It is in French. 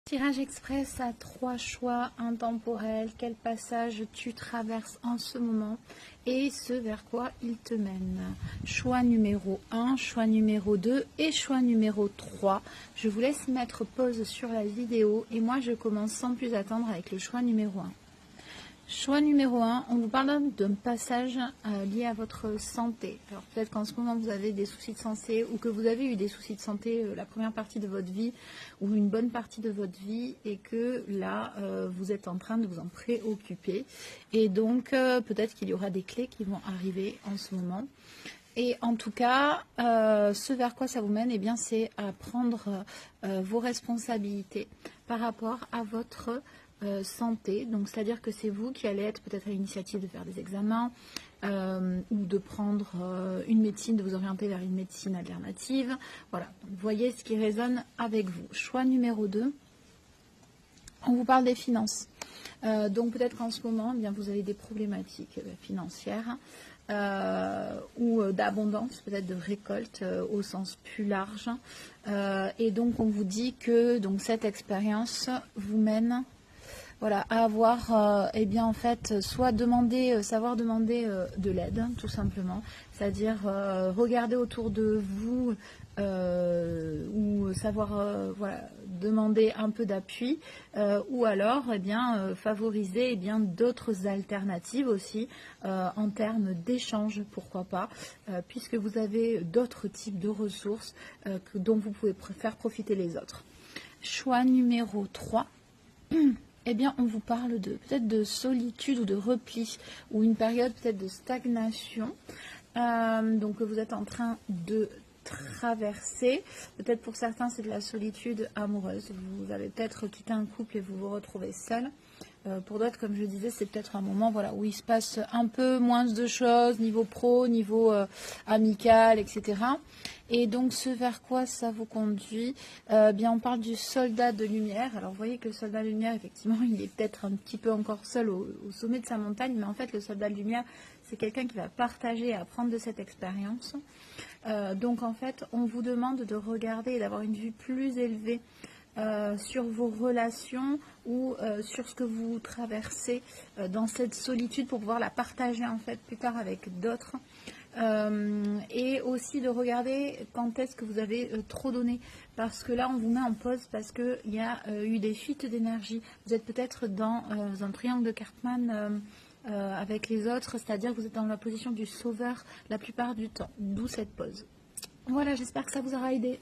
Tirage express à 3 choix intemporels. Quel passage tu traverses en ce moment et ce vers quoi il te mène? Choix numéro 1, choix numéro 2 et choix numéro 3. Je vous laisse mettre pause sur la vidéo et moi je commence sans plus attendre avec le choix numéro 1. Choix numéro 1, on vous parle d'un passage lié à votre santé. Alors peut-être qu'en ce moment vous avez des soucis de santé ou que vous avez eu des soucis de santé la première partie de votre vie ou une bonne partie de votre vie et que là vous êtes en train de vous en préoccuper. Et donc peut-être qu'il y aura des clés qui vont arriver en ce moment. Et en tout cas, ce vers quoi ça vous mène, eh bien, c'est à prendre vos responsabilités par rapport à votre santé. Donc, c'est-à-dire que c'est vous qui allez être peut-être à l'initiative de faire des examens ou de prendre une médecine, de vous orienter vers une médecine alternative. Voilà, donc, voyez ce qui résonne avec vous. Choix numéro 2, on vous parle des finances. Donc, peut-être qu'en ce moment, eh bien, vous avez des problématiques financières. Ou d'abondance, peut-être de récolte au sens plus large. Et donc on vous dit que donc, cette expérience vous mène voilà, à avoir eh bien en fait soit demander, savoir demander de l'aide tout simplement, c'est-à-dire regarder autour de vous ou savoir voilà, demander un peu d'appui ou alors eh bien, favoriser eh bien, d'autres alternatives aussi en termes d'échange, pourquoi pas, puisque vous avez d'autres types de ressources dont vous pouvez faire profiter les autres. Choix numéro 3. Eh bien, on vous parle de peut-être de solitude ou de repli, ou une période peut-être de stagnation, donc que vous êtes en train de traverser. Peut-être pour certains, c'est de la solitude amoureuse. Vous avez peut-être quitté un couple et vous vous retrouvez seul. Pour d'autres, comme je disais, c'est peut-être un moment voilà, où il se passe un peu moins de choses, niveau pro, niveau amical, etc. Et donc, ce vers quoi ça vous conduit bien, on parle du soldat de lumière. Alors, vous voyez que le soldat de lumière, effectivement, il est peut-être un petit peu encore seul au sommet de sa montagne, mais en fait, le soldat de lumière, c'est quelqu'un qui va partager et apprendre de cette expérience. Donc, en fait, on vous demande de regarder et d'avoir une vue plus élevée sur vos relations ou sur ce que vous traversez dans cette solitude pour pouvoir la partager en fait plus tard avec d'autres et aussi de regarder quand est-ce que vous avez trop donné parce que là on vous met en pause parce qu'il y a eu des fuites d'énergie. Vous êtes peut-être dans un triangle de Cartman avec les autres, c'est-à-dire que vous êtes dans la position du sauveur la plupart du temps, d'où cette pause. Voilà, j'espère que ça vous aura aidé.